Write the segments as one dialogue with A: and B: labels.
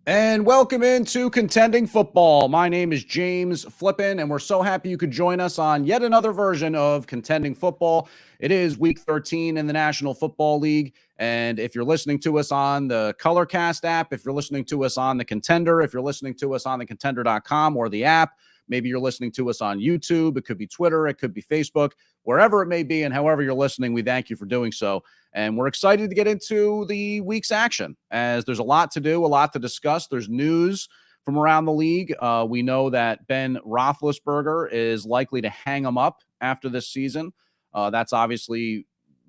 A: And welcome into Contending Football. My name is James Flippin, and we're so happy you could join us on yet another version of Contending Football. It is week 13 in the National Football League. And if you're listening to us on the Colorcast app, if you're listening to us on the Contender, if you're listening to us on the contender.com or the app, maybe you're listening to us on YouTube, it could be Twitter, it could be Facebook, wherever it may be, and however you're listening, we thank you for doing so. And we're excited to get into the week's action as there's a lot to do, a lot to discuss. There's news from around the league. We know that Ben Roethlisberger is likely to hang him up after this season. That's obviously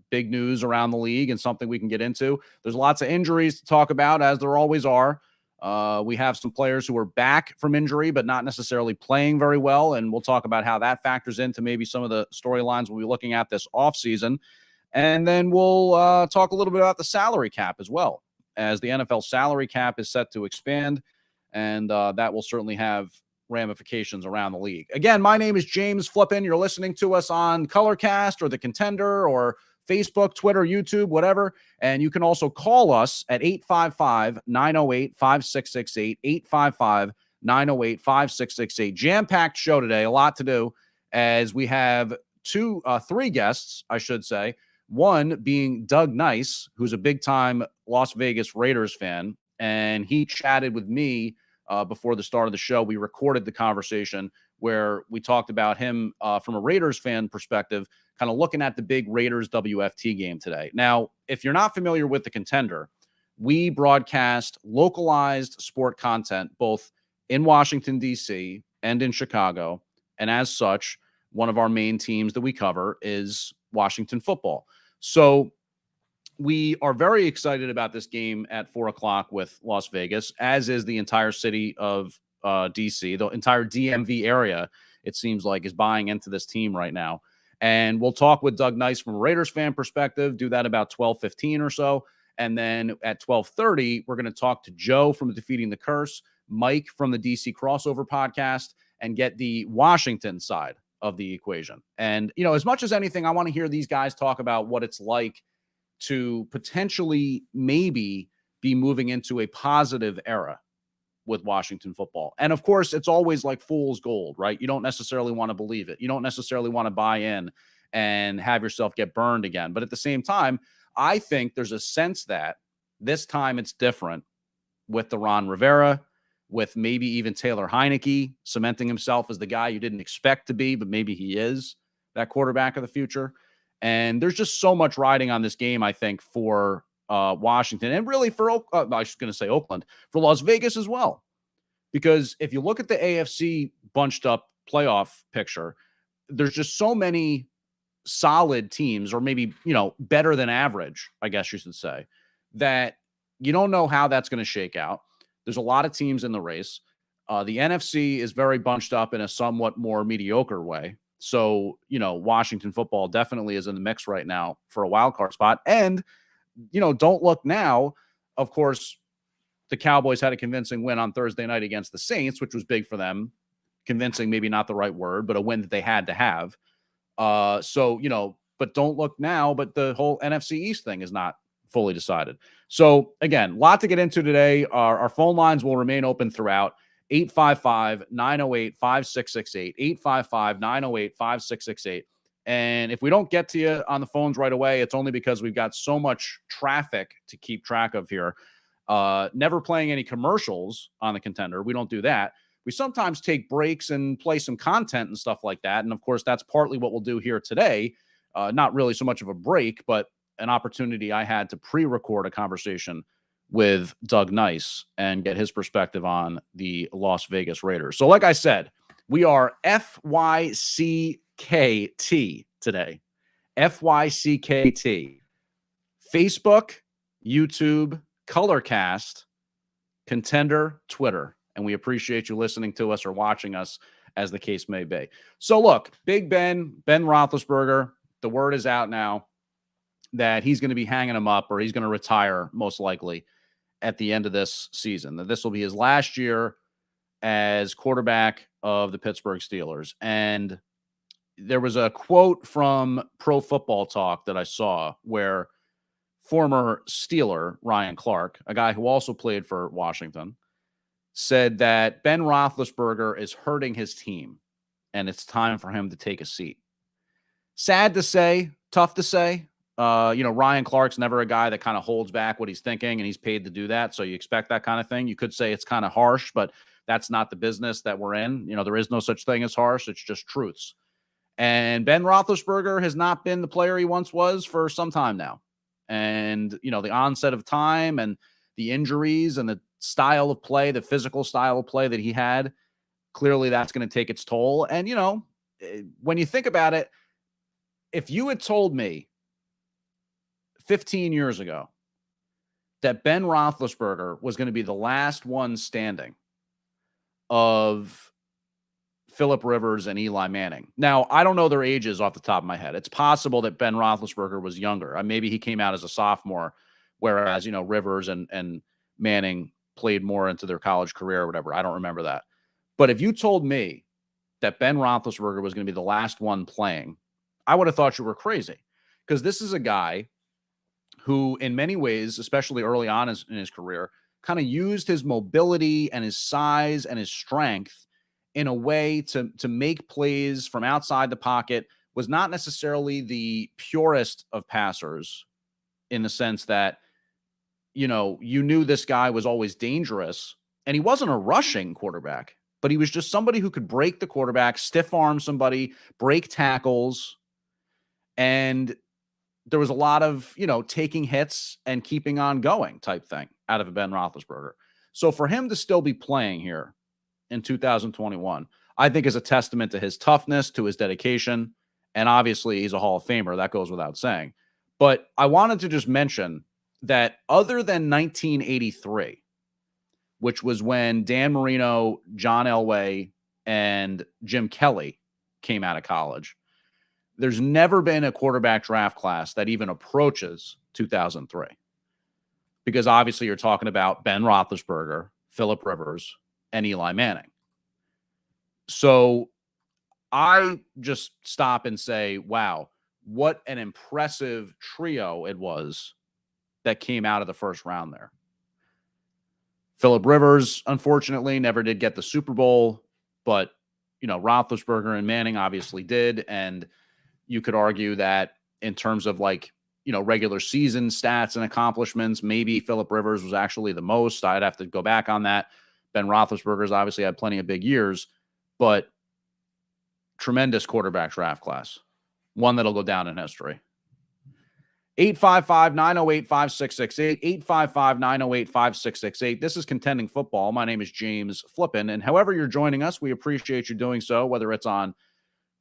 A: big news around the league and something we can get into. There's lots of injuries to talk about, as there always are. We have some players who are back from injury, but not necessarily playing very well. And we'll talk about how that factors into maybe some of the storylines we'll be looking at this offseason. And then we'll talk a little bit about the salary cap as well, as the NFL salary cap is set to expand, and that will certainly have ramifications around the league. Again, my name is James Flippin. You're listening to us on Colorcast or The Contender or Facebook, Twitter, YouTube, whatever. And you can also call us at 855-908-5668, 855-908-5668. Jam-packed show today, a lot to do, as we have three guests, I should say. One being Doug Nyce, who's a big-time Las Vegas Raiders fan, and he chatted with me before the start of the show. We recorded the conversation where we talked about him from a Raiders fan perspective, kind of looking at the big Raiders WFT game today. Now, if you're not familiar with the Contender, we broadcast localized sport content both in Washington, D.C. and in Chicago, and as such, one of our main teams that we cover is Washington football. So we are very excited about this game at 4 o'clock with Las Vegas, as is the entire city of DC. The entire DMV area, it seems like, is buying into this team right now. And we'll talk with Doug Nyce from a Raiders fan perspective, do that about 12:15 or so. And then at 12:30, we're going to talk to Joe from Defeating the Curse, Mike from the DC Crossover podcast, and get the Washington side of the equation. And, you know, as much as anything, I want to hear these guys talk about what it's like to potentially maybe be moving into a positive era with Washington football. And of course, it's always like fool's gold, right? You don't necessarily want to believe it. You don't necessarily want to buy in and have yourself get burned again. But at the same time, I think there's a sense that this time it's different with the Ron Rivera, with maybe even Taylor Heineke cementing himself as the guy you didn't expect to be, but maybe he is that quarterback of the future. And there's just so much riding on this game, I think, for Washington and really for, I was going to say Oakland, for Las Vegas as well. Because if you look at the AFC bunched up playoff picture, there's just so many solid teams, or maybe, you know, better than average, I guess you should say, that you don't know how that's going to shake out. There's a lot of teams in the race. The NFC is very bunched up in a somewhat more mediocre way. So, you know, Washington football definitely is in the mix right now for a wild card spot. And, you know, don't look now. Of course, the Cowboys had a convincing win on Thursday night against the Saints, which was big for them. Convincing, maybe not the right word, but a win that they had to have. So, you know, but don't look now, but the whole NFC East thing is not fully decided. So again, a lot to get into today. Our phone lines will remain open throughout. 855-908-5668, 855-908-5668. And if we don't get to you on the phones right away, it's only because we've got so much traffic to keep track of here. Never playing any commercials on the Contender. We don't do that. We sometimes take breaks and play some content and stuff like that. And of course, that's partly what we'll do here today. Not really so much of a break, but an opportunity I had to pre-record a conversation with Doug Nyce and get his perspective on the Las Vegas Raiders. So like I said, we are FYCKT today. FYCKT. Facebook, YouTube, Colorcast, Contender, Twitter. And we appreciate you listening to us or watching us, as the case may be. So look, Big Ben Roethlisberger, the word is out now that he's going to be hanging him up, or he's going to retire most likely at the end of this season. That this will be his last year as quarterback of the Pittsburgh Steelers. And there was a quote from Pro Football Talk that I saw where former Steeler Ryan Clark, a guy who also played for Washington, said that Ben Roethlisberger is hurting his team, and it's time for him to take a seat. Sad to say, tough to say. Ryan Clark's never a guy that kind of holds back what he's thinking, and he's paid to do that. So you expect that kind of thing. You could say it's kind of harsh, but that's not the business that we're in. There is no such thing as harsh. It's just truths. And Ben Roethlisberger has not been the player he once was for some time now. And, the onset of time and the injuries and the style of play, the physical style of play that he had, clearly that's going to take its toll. And, when you think about it, if you had told me 15 years ago that Ben Roethlisberger was going to be the last one standing of Phillip Rivers and Eli Manning. Now, I don't know their ages off the top of my head. It's possible that Ben Roethlisberger was younger. Maybe he came out as a sophomore, whereas, Rivers and Manning played more into their college career or whatever. I don't remember that. But if you told me that Ben Roethlisberger was going to be the last one playing, I would have thought you were crazy, because this is a guy who, in many ways, especially early on in his career, kind of used his mobility and his size and his strength in a way to make plays from outside the pocket. Was not necessarily the purest of passers, in the sense that, you knew this guy was always dangerous, and he wasn't a rushing quarterback, but he was just somebody who could break the quarterback, stiff arm somebody, break tackles. And there was a lot of, taking hits and keeping on going type thing out of Ben Roethlisberger. So for him to still be playing here in 2021, I think is a testament to his toughness, to his dedication. And obviously he's a Hall of Famer. That goes without saying. But I wanted to just mention that other than 1983, which was when Dan Marino, John Elway, and Jim Kelly came out of college, there's never been a quarterback draft class that even approaches 2003. Because obviously you're talking about Ben Roethlisberger, Phillip Rivers, and Eli Manning. So I just stop and say, wow, what an impressive trio it was that came out of the first round there. Phillip Rivers, unfortunately, never did get the Super Bowl, but, Roethlisberger and Manning obviously did. And you could argue that in terms of regular season stats and accomplishments, maybe Phillip Rivers was actually the most. I'd have to go back on that. Ben Roethlisberger's obviously had plenty of big years, but tremendous quarterback draft class. One that'll go down in history. 855-908-5668, 855-908-5668. This is Contending Football. My name is James Flippin, and however you're joining us, we appreciate you doing so, whether it's on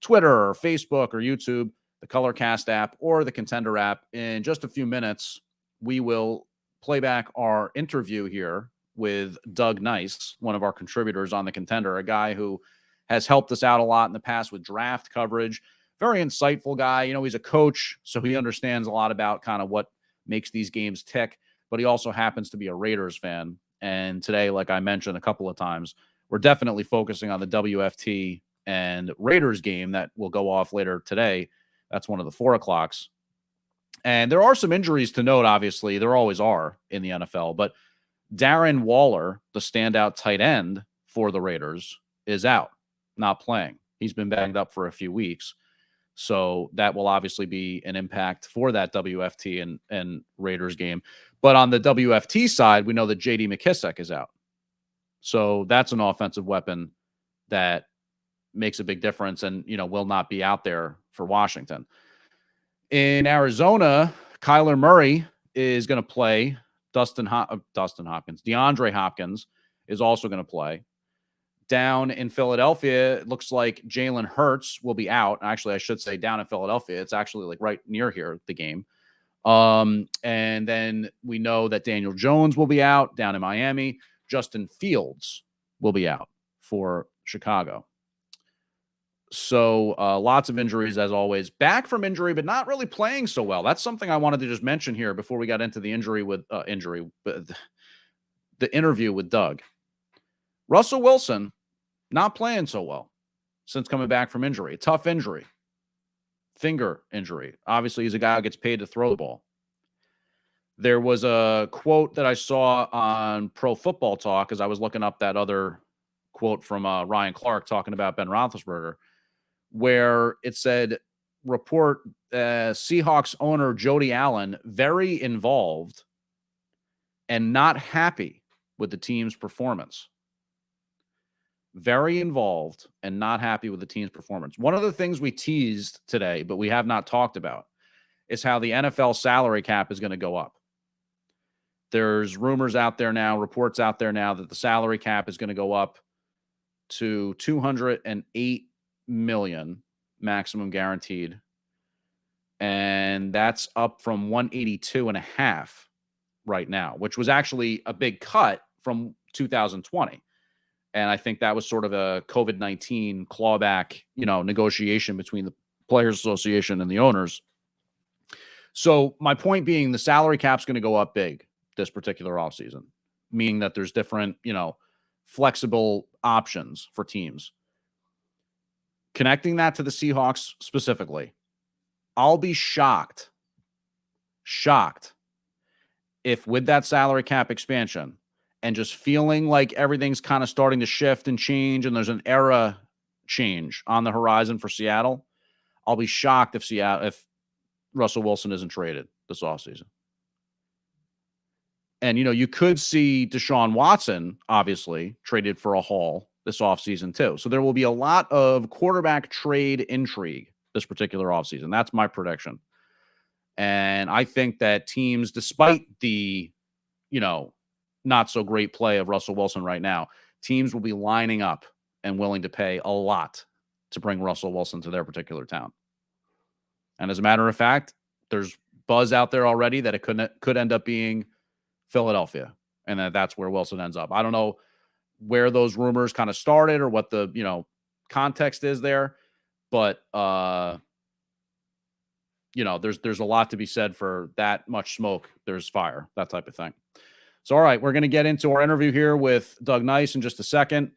A: Twitter or Facebook or YouTube, the Colorcast app, or the Contender app. In just a few minutes, we will play back our interview here with Doug Nyce, one of our contributors on the Contender, a guy who has helped us out a lot in the past with draft coverage. Very insightful guy. He's a coach, so he understands a lot about kind of what makes these games tick, but he also happens to be a Raiders fan. And today, like I mentioned a couple of times, we're definitely focusing on the WFT and Raiders game that will go off later today. That's one of the 4 o'clocks. And there are some injuries to note, obviously. There always are in the NFL. But Darren Waller, the standout tight end for the Raiders, is out, not playing. He's been banged up for a few weeks. So that will obviously be an impact for that WFT and Raiders game. But on the WFT side, we know that J.D. McKissick is out. So that's an offensive weapon that makes a big difference and, will not be out there for Washington. In Arizona, Kyler Murray is going to play. DeAndre Hopkins is also going to play. Down in Philadelphia, it looks like Jalen Hurts will be out. Actually, I should say down in Philadelphia. It's actually right near here, the game. And then we know that Daniel Jones will be out down in Miami. Justin Fields will be out for Chicago. So lots of injuries, as always. Back from injury, but not really playing so well. That's something I wanted to just mention here before we got into the the interview with Doug. Russell Wilson, not playing so well since coming back from injury. Tough injury. Finger injury. Obviously, he's a guy who gets paid to throw the ball. There was a quote that I saw on Pro Football Talk as I was looking up that other quote from Ryan Clark talking about Ben Roethlisberger, where it said, report Seahawks owner Jody Allen very involved and not happy with the team's performance. Very involved and not happy with the team's performance. One of the things we teased today, but we have not talked about, is how the NFL salary cap is going to go up. There's rumors out there now, reports out there now that the salary cap is going to go up to $208 million maximum guaranteed. And that's up from 182.5 right now, which was actually a big cut from 2020. And I think that was sort of a COVID-19 clawback, negotiation between the Players Association and the owners. So my point being, the salary cap's going to go up big this particular offseason, meaning that there's different, flexible options for teams. Connecting that to the Seahawks specifically, I'll be shocked if with that salary cap expansion and just feeling like everything's kind of starting to shift and change and there's an era change on the horizon for Seattle, I'll be shocked if Russell Wilson isn't traded this offseason. And, you could see Deshaun Watson, obviously, traded for a haul this offseason, too. So there will be a lot of quarterback trade intrigue this particular offseason. That's my prediction. And I think that teams, despite the, not so great play of Russell Wilson right now, teams will be lining up and willing to pay a lot to bring Russell Wilson to their particular town. And as a matter of fact, there's buzz out there already that it could end up being Philadelphia, and that's where Wilson ends up. I don't know where those rumors kind of started or what the, context is there, but, there's a lot to be said for that much smoke. There's fire, that type of thing. So, all right, we're going to get into our interview here with Doug Nyce in just a second.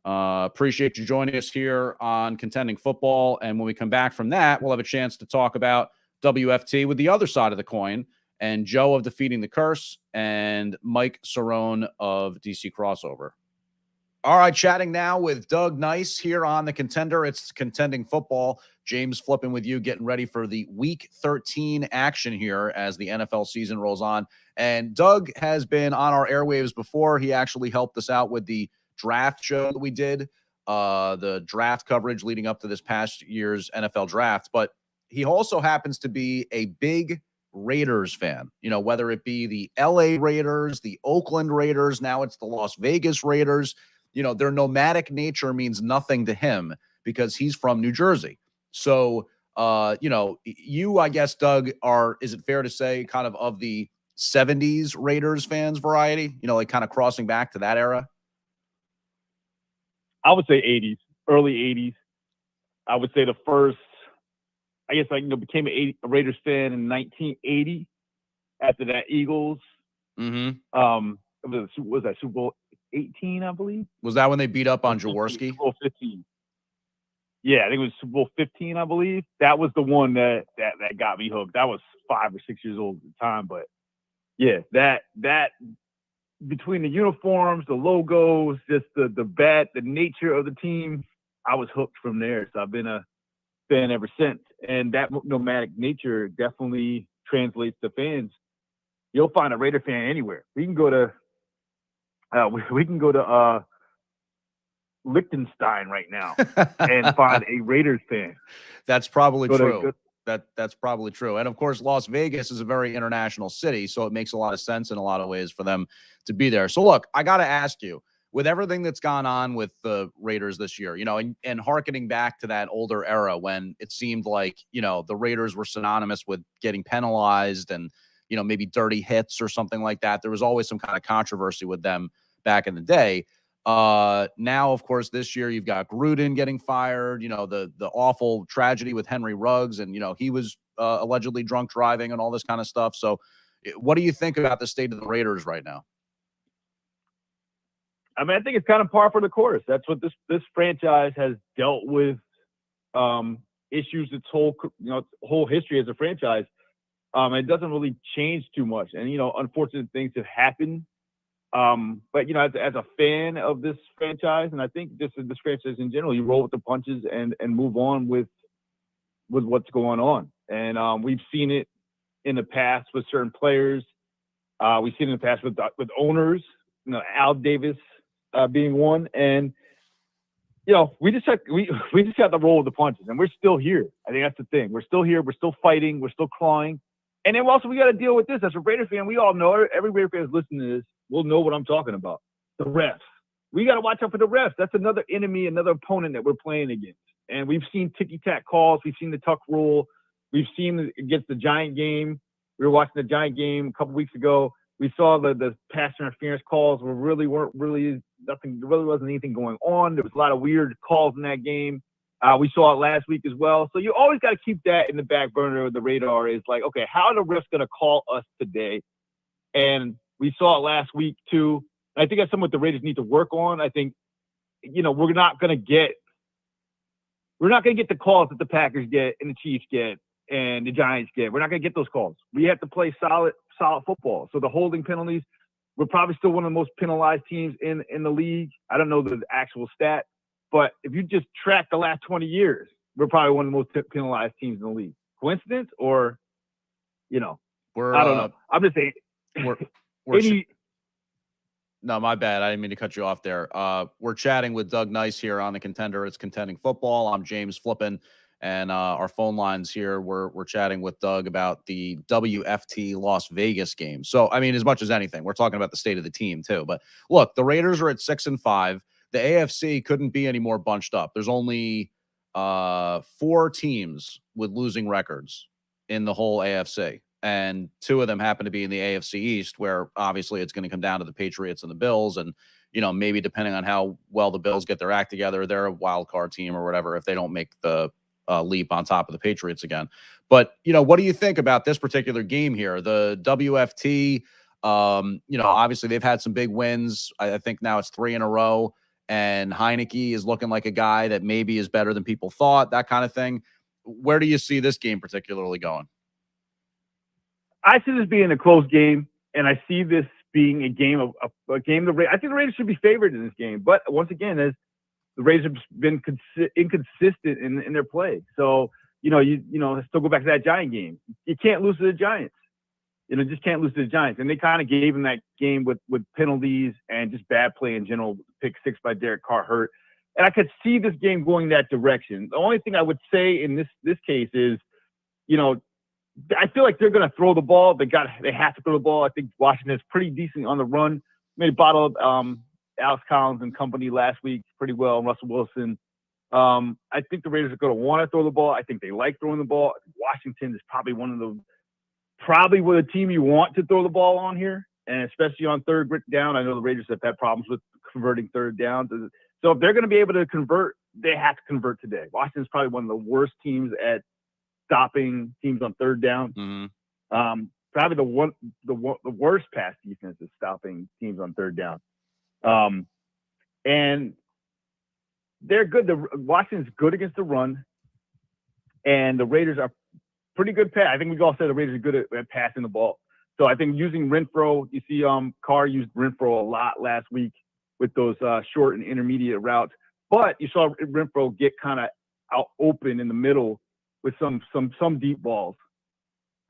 A: Appreciate you joining us here on Contending Football. And when we come back from that, we'll have a chance to talk about WFT with the other side of the coin, and Joe of Defeating the Curse, and Mike Cerrone of DC Crossover. All right, chatting now with Doug Nyce here on The Contender. It's Contending Football. James flipping with you, getting ready for the Week 13 action here as the NFL season rolls on. And Doug has been on our airwaves before. He actually helped us out with the draft show that we did, the draft coverage leading up to this past year's NFL draft. But he also happens to be a big Raiders fan, whether it be the LA Raiders, the Oakland Raiders, now it's the Las Vegas Raiders. Their nomadic nature means nothing to him because he's from New Jersey. So, you, I guess, Doug, is it fair to say kind of the 70s Raiders fans variety, like kind of crossing back to that era?
B: I would say 80s, early 80s. I would say the first, I guess, became a Raiders fan in 1980 after that Eagles.
A: Mm-hmm.
B: Was that Super Bowl 18, I believe?
A: Was that when they beat up on Jaworski?
B: Super Bowl 15. Yeah, I think it was Super Bowl 15, I believe. That was the one that got me hooked. I was 5 or 6 years old at the time, but yeah, that between the uniforms, the logos, just the nature of the team, I was hooked from there. So I've been a fan ever since. And that nomadic nature definitely translates to fans. You'll find a Raider fan anywhere. We can go to Liechtenstein right now and find a Raiders fan.
A: That's probably true. That's probably true. And of course, Las Vegas is a very international city, so it makes a lot of sense in a lot of ways for them to be there. So look, I got to ask you, with everything that's gone on with the Raiders this year, and hearkening back to that older era when it seemed like, the Raiders were synonymous with getting penalized and, maybe dirty hits or something like that. There was always some kind of controversy with them back in the day. Now, of course, this year you've got Gruden getting fired, the awful tragedy with Henry Ruggs, and, he was allegedly drunk driving and all this kind of stuff. So what do you think about the state of the Raiders right now?
B: I mean, I think it's kind of par for the course. That's what this franchise has dealt with, issues its whole history as a franchise. It doesn't really change too much. And, unfortunate things have happened. But, as a fan of this franchise, and I think this franchise in general, you roll with the punches and move on with what's going on. And we've seen it in the past with certain players. We've seen it in the past with owners, Al Davis being one. And, we just have to roll with the punches, and we're still here. I think that's the thing. We're still here. We're still fighting. We're still clawing. And then also we got to deal with this. As a Raider fan, we all know, every Raider fan is listening to this will know what I'm talking about. The refs. We got to watch out for the refs. That's another enemy, another opponent that we're playing against. And we've seen ticky-tack calls. We've seen the tuck rule. We've seen against the Giant game. We were watching the Giant game a couple weeks ago. We saw the pass interference calls there really wasn't anything going on. There was a lot of weird calls in that game. We saw it last week as well. So you always got to keep that in the back burner of the radar. Is like, okay, how are the refs going to call us today? And we saw it last week too. I think that's something the Raiders need to work on. I think, we're not going to get the calls that the Packers get and the Chiefs get and the Giants get. We're not going to get those calls. We have to play solid football. So the holding penalties, we're probably still one of the most penalized teams in the league. I don't know the actual stat, but if you just track the last 20 years, we're probably one of the most penalized teams in the league. Coincidence or, I don't know. I'm just saying.
A: No, my bad. I didn't mean to cut you off there. We're chatting with Doug Nyce here on the Contender. It's Contending Football. I'm James Flippin, and our phone lines here. We're chatting with Doug about the WFT Las Vegas game. So, I mean, as much as anything, we're talking about the state of the team too. But look, the Raiders are at 6-5. The AFC couldn't be any more bunched up. There's only 4 teams with losing records in the whole AFC. And 2 of them happen to be in the AFC East, where obviously it's going to come down to the Patriots and the Bills. And, maybe depending on how well the Bills get their act together, they're a wild card team or whatever if they don't make the leap on top of the Patriots again. But, what do you think about this particular game here? The WFT, obviously they've had some big wins. I think now it's 3 in a row. And Heineke is looking like a guy that maybe is better than people thought, that kind of thing. Where do you see this game particularly going?
B: I see this being a close game, and I see this being a game I think the Raiders should be favored in this game. But once again, as the Raiders have been inconsistent in their play, so still go back to that Giant game. You can't lose to the Giants. Just can't lose to the Giants. And they kind of gave them that game with penalties and just bad play in general. Pick 6 by Derek Carr hurt, and I could see this game going that direction. The only thing I would say in this case is, I feel like they're going to throw the ball. They have to throw the ball. I think Washington's pretty decent on the run. Made a bottle of Alex Collins and company last week pretty well. Russell Wilson. I think the Raiders are going to want to throw the ball. I think they like throwing the ball. Washington is probably with a team you want to throw the ball on here, and especially on third down. I know the Raiders have had problems with converting third downs. So if they're going to be able to convert, they have to convert today. Washington's probably one of the worst teams at stopping teams on third down.
A: Mm-hmm.
B: Probably the worst pass defense is stopping teams on third down. And they're good. Washington's good against the run, and the Raiders are pretty good pass. I think we all said the Raiders are good at passing the ball. So I think using Renfro, you see Carr used Renfro a lot last week with those short and intermediate routes. But you saw Renfro get kind of out open in the middle with some deep balls,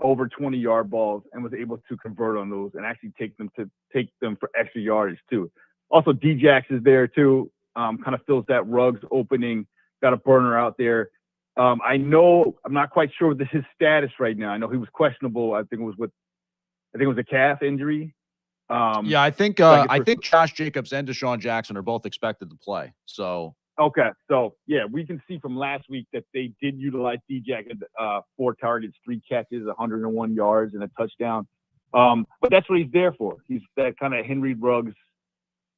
B: over 20-yard balls, and was able to convert on those and actually take them for extra yardage too. Also, D-Jax is there too, kind of fills that Ruggs opening, got a burner out there. I'm not quite sure his status right now. I know he was questionable. I think it was a calf injury.
A: I think Josh Jacobs and Deshaun Jackson are both expected to play. So
B: okay, so yeah, we can see from last week that they did utilize D-Jack at 4 targets, 3 catches, 101 yards, and a touchdown. But that's what he's there for. He's that kind of Henry Ruggs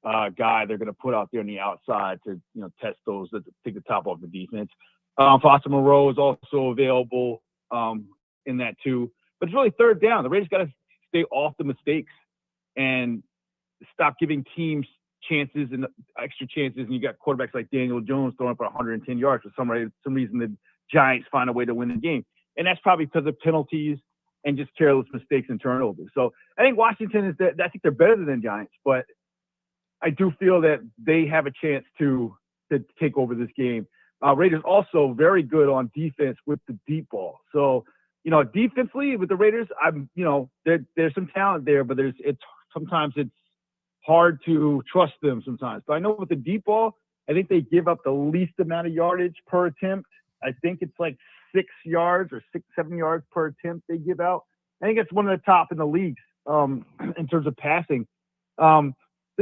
B: guy they're going to put out there on the outside to test those, to take the top off the defense. Foster Moreau is also available in that too. But it's really third down. The Raiders got to stay off the mistakes and stop giving teams chances and extra chances. And you got quarterbacks like Daniel Jones throwing for 110 yards. For some reason, the Giants find a way to win the game. And that's probably because of penalties. and just careless mistakes and turnovers. So I think Washington is I think they're better than the Giants, but I do feel that they have a chance to take over this game. Raiders also very good on defense with the deep ball. So, defensively with the Raiders, there's some talent there, but sometimes it's hard to trust them sometimes. But I know with the deep ball, I think they give up the least amount of yardage per attempt. I think it's like 6 yards or 7 yards per attempt they give out. I think it's one of the top in the leagues in terms of passing. The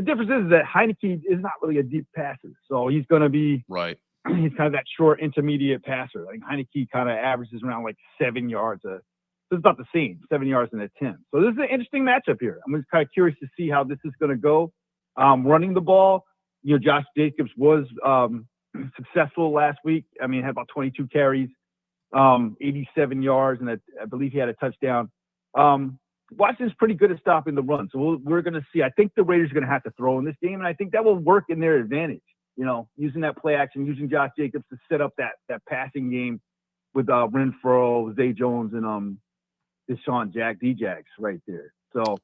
B: difference is that Heineke is not really a deep passer. So he's going to be
A: right.
B: He's kind of that short intermediate passer. Like Heineke kind of averages around like 7 yards. So it's about the same, 7 yards an attempt. So this is an interesting matchup here. I'm just kind of curious to see how this is going to go. Running the ball, Josh Jacobs was successful last week. I mean, had about 22 carries, 87 yards, and I believe he had a touchdown. Washington's pretty good at stopping the run. So we're going to see. I think the Raiders are going to have to throw in this game, and I think that will work in their advantage. Using that play action, using Josh Jacobs to set up that passing game with Renfro, Zay Jones, and Deshaun Djax right there. So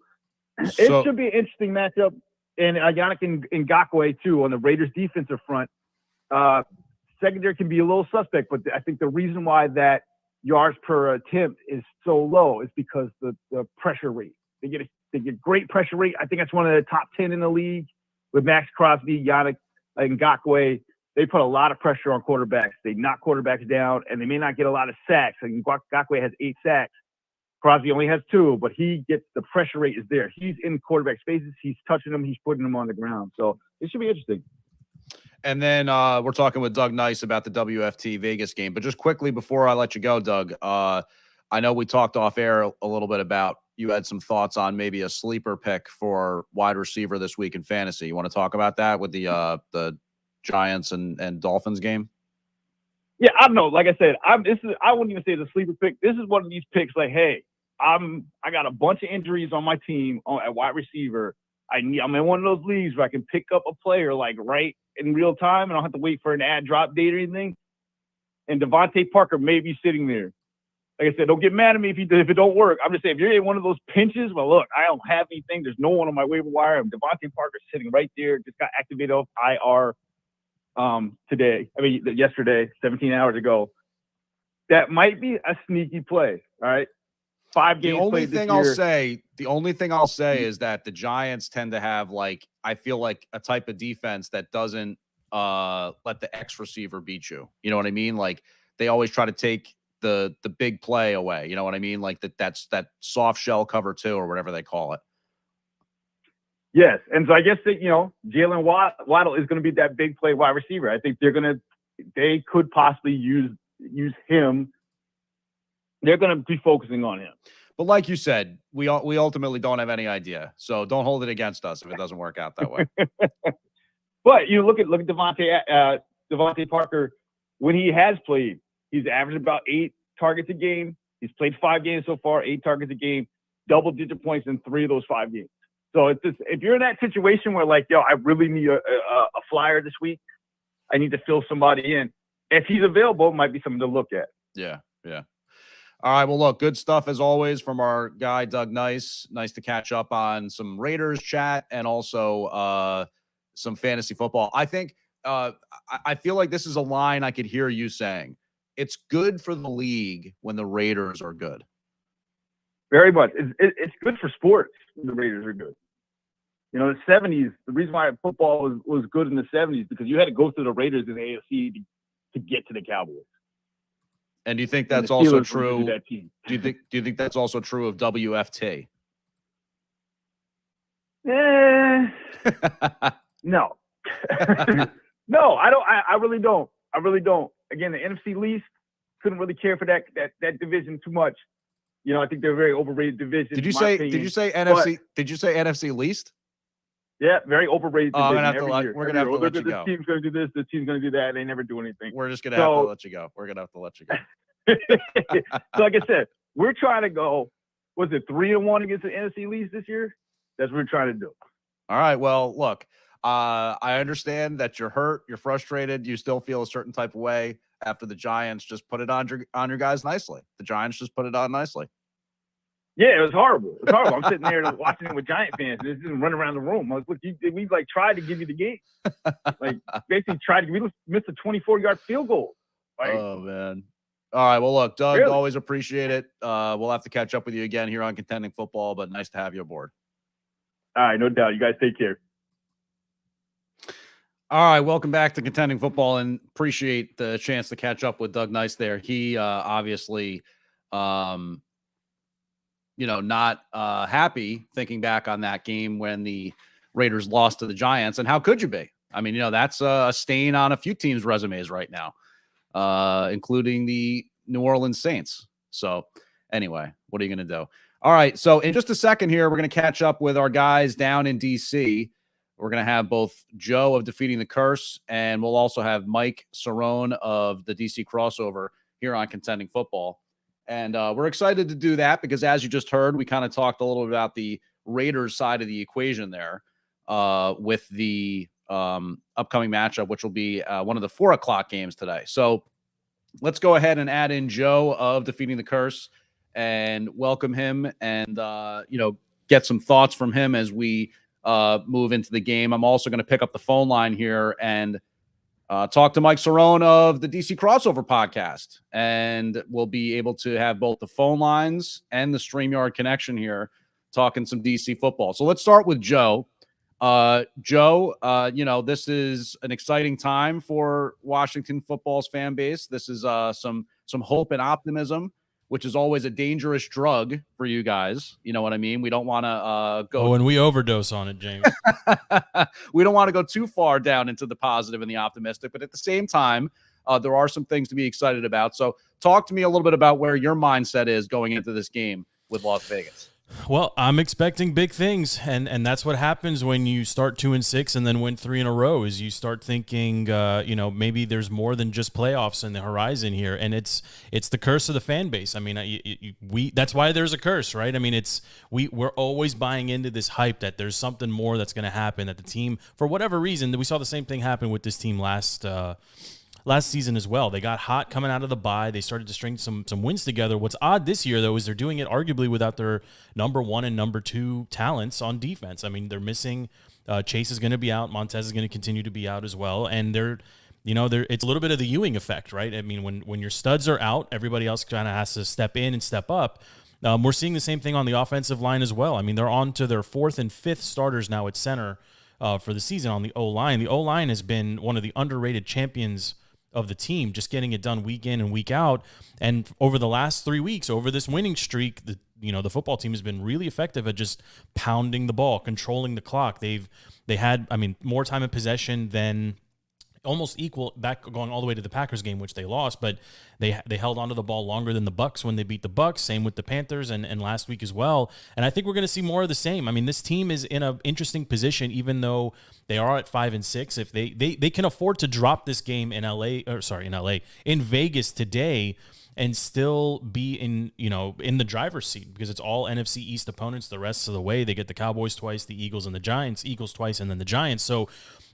B: it should be an interesting matchup. And Yannick Ngakoue, too, on the Raiders defensive front. Secondary can be a little suspect, but I think the reason why that yards per attempt is so low is because the pressure rate. They get great pressure rate. I think that's one of the top 10 in the league with Max Crosby, Yannick Ngakoue. They put a lot of pressure on quarterbacks. They knock quarterbacks down, and they may not get a lot of sacks. Like Ngakoue has 8 sacks. Crosby only has 2, but he gets the pressure rate is there. He's in quarterback spaces. He's touching them. He's putting them on the ground. So it should be interesting.
A: And then we're talking with Doug Nyce about the WFT Vegas game. But just quickly before I let you go, Doug, I know we talked off air a little bit about you had some thoughts on maybe a sleeper pick for wide receiver this week in fantasy. You want to talk about that with the Giants and Dolphins game?
B: Yeah, I don't know. Like I said, I wouldn't even say it's a sleeper pick. This is one of these picks like, hey, I got a bunch of injuries on my team at wide receiver. I'm in one of those leagues where I can pick up a player like right in real time. I don't have to wait for an ad drop date or anything. And Devontae Parker may be sitting there. Like I said, don't get mad at me if it don't work. I'm just saying, if you're in one of those pinches, well, look, I don't have anything. There's no one on my waiver wire. Devontae Parker sitting right there. Just got activated off IR yesterday, 17 hours ago. That might be a sneaky play. All right. 5 games.
A: The only thing I'll say is that the Giants tend to have I feel like a type of defense that doesn't let the X receiver beat you. You know what I mean? Like they always try to take the big play away. You know what I mean? Like that's that soft shell cover 2 or whatever they call it.
B: Yes. And so I guess that, Jalen Waddle is going to be that big play wide receiver. I think they could possibly use him. They're going to be focusing on him.
A: But like you said, we ultimately don't have any idea. So don't hold it against us if it doesn't work out that way.
B: But look at Devontae Parker. When he has played, he's averaged about 8 targets a game. He's played 5 games so far, 8 targets a game, double-digit points in 3 of those 5 games. So if you're in that situation where I really need a flyer this week, I need to fill somebody in. If he's available, it might be something to look at.
A: Yeah. All right. Well, look, good stuff as always from our guy, Doug Nyce. Nice to catch up on some Raiders chat and also some fantasy football. I think I feel like this is a line I could hear you saying. It's good for the league when the Raiders are good.
B: Very much. It's good for sports when the Raiders are good. The 70s, the reason why football was good in the 70s because you had to go through the Raiders in the AFC to get to the Cowboys.
A: And do you think that's also true? Do you think that's also true of WFT?
B: No. No, I don't. I really don't. Again, the NFC least couldn't really care for that division too much. I think they're a very overrated division.
A: Did you say NFC? Did you say NFC least?
B: Yeah, very overrated division.
A: We're gonna have to let you go.
B: This team's gonna do this. This team's gonna do that. They never do anything.
A: We're just gonna have to let you go.
B: So, like I said, we're trying to go. Was it 3-1 against the NFC least this year? That's what we're trying to do.
A: All right. Well, look, I understand that you're hurt, you're frustrated, you still feel a certain type of way after the Giants just put it on your guys nicely. The Giants just put it on nicely.
B: Yeah, it was horrible. It's horrible. I'm sitting there watching it with Giant fans. And it's just running around the room. I was like, look, we like tried to give you the game. Like basically we missed a 24-yard field goal. Like,
A: oh man. All right. Well, look, Doug,
B: really?
A: always appreciate it. We'll have to catch up with you again here on Contending Football, but nice to have you aboard.
B: All right, no doubt. You guys take care.
A: All right, welcome back to Contending Football, and appreciate the chance to catch up with Doug Nyce there. He obviously, not happy thinking back on that game when the Raiders lost to the Giants. And how could you be? I mean, that's a stain on a few teams' resumes right now, including the New Orleans Saints. So anyway, what are you going to do? All right, so in just a second here, we're going to catch up with our guys down in D.C., We're going to have both Joe of Defeating the Curse, and we'll also have Mike Cerrone of the DC Crossover here on Contending Football. And we're excited to do that because, as you just heard, we kind of talked a little bit about the Raiders side of the equation there with the upcoming matchup, which will be one of the 4 o'clock games today. So let's go ahead and add in Joe of Defeating the Curse and welcome him and, get some thoughts from him as we move into the game. I'm also going to pick up the phone line here and talk to Mike Cerrone of the DC Crossover podcast. And we'll be able to have both the phone lines and the StreamYard connection here talking some DC football. So let's start with Joe. Joe, this is an exciting time for Washington football's fan base. This is some hope and optimism, which is always a dangerous drug for you guys. You know what I mean? We don't want to go.
C: Oh, and we overdose on it, James.
A: We don't want to go too far down into the positive and the optimistic, but at the same time, there are some things to be excited about. So talk to me a little bit about where your mindset is going into this game with Las Vegas.
C: Well, I'm expecting big things, and that's what happens when you start 2-6 and then win 3 in a row. Is you start thinking, maybe there's more than just playoffs in the horizon here, and it's the curse of the fan base. I mean, that's why there's a curse, right? I mean, we're always buying into this hype that there's something more that's going to happen. That the team, for whatever reason, we saw the same thing happen with this team last season as well. They got hot coming out of the bye. They started to string some wins together. What's odd this year, though, is they're doing it arguably without their number 1 and number 2 talents on defense. I mean, they're missing Chase is going to be out. Montez is going to continue to be out as well. And it's a little bit of the Ewing effect, right? I mean, when your studs are out, everybody else kind of has to step in and step up. We're seeing the same thing on the offensive line as well. I mean, they're on to their 4th and 5th starters now at center for the season on the O-line. The O-line has been one of the underrated champions of the team, just getting it done week in and week out. And over the last 3 weeks, over this winning streak, the football team has been really effective at just pounding the ball, controlling the clock. They had, more time in possession than almost equal back going all the way to the Packers game, which they lost, but they held onto the ball longer than the Bucs when they beat the Bucs. Same with the Panthers and last week as well. And I think we're going to see more of the same. I mean, this team is in an interesting position, even though they are at 5-6. If they can afford to drop this game in Vegas today and still be in the driver's seat, because it's all NFC East opponents the rest of the way. They get the Cowboys twice, the Eagles and the Giants, Eagles twice, and then the Giants. So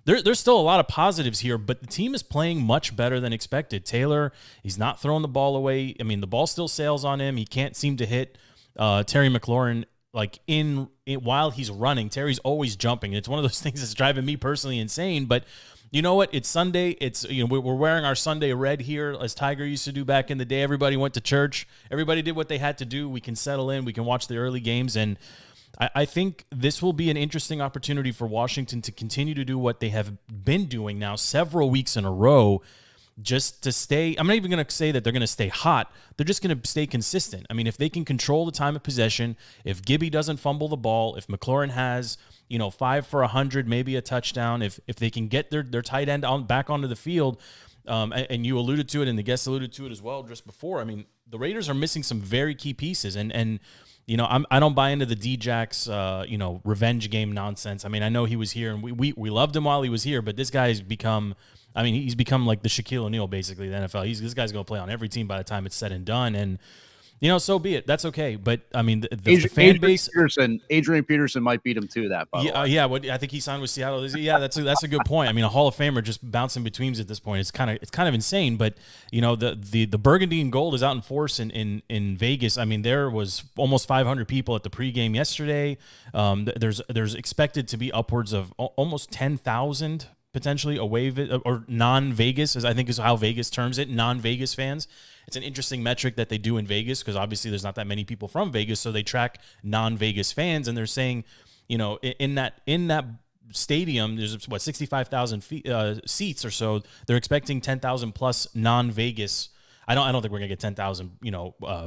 C: there's still a lot of positives here, but the team is playing much better than expected. Taylor, he's not throwing the ball away. I mean, the ball still sails on him. He can't seem to hit Terry McLaurin while he's running. Terry's always jumping. It's one of those things that's driving me personally insane, but you know what? It's Sunday. It's we're wearing our Sunday red here, as Tiger used to do back in the day. Everybody went to church. Everybody did what they had to do. We can settle in. We can watch the early games, and I think this will be an interesting opportunity for Washington to continue to do what they have been doing now several weeks in a row, just to stay. I'm not even going to say that they're going to stay hot. They're just going to stay consistent. I mean, if they can control the time of possession, if Gibby doesn't fumble the ball, if McLaurin has 5 for 100, maybe a touchdown, if they can get their tight end back onto the field, and you alluded to it, and the guests alluded to it as well just before. I mean, the Raiders are missing some very key pieces, and I don't buy into the D-Jax, revenge game nonsense. I mean, I know he was here, and we loved him while he was here, but this guy's become, he's become like the Shaquille O'Neal, basically, the NFL. This guy's going to play on every team by the time it's said and done, and So be it. That's okay. But I mean, the fan base.
A: Adrian Peterson might beat him to that. By the way.
C: Yeah. I think he signed with Seattle. Yeah, that's a good point. I mean, a Hall of Famer just bouncing between at this point. It's kind of insane. But the burgundy and gold is out in force in Vegas. I mean, there was almost 500 people at the pregame yesterday. There's expected to be upwards of almost 10,000 potentially away or non-Vegas, as I think is how Vegas terms it, non-Vegas fans. It's an interesting metric that they do in Vegas because obviously there's not that many people from Vegas, so they track non-Vegas fans, and they're saying, in that stadium, there's 65,000 seats or so. They're expecting 10,000 plus non-Vegas. I don't think we're gonna get 10,000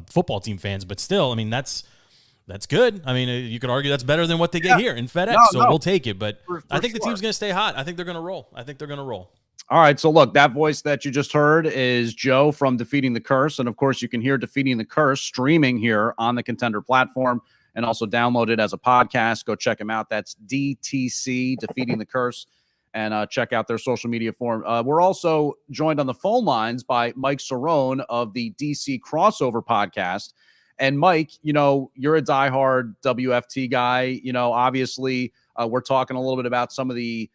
C: football team fans, but still, I mean that's good. I mean, you could argue that's better than what they get here in FedEx, so we'll take it. But I think the team's going to stay hot. I think they're going to roll.
A: All right, so look, that voice that you just heard is Joe from Defeating the Curse, and of course, you can hear Defeating the Curse streaming here on the Contender platform, and also download it as a podcast. Go check him out. That's DTC, Defeating the Curse, and check out their social media form. We're also joined on the phone lines by Mike Cerrone of the DC Crossover podcast. And Mike, you're a diehard WFT guy. Obviously, we're talking a little bit about some of the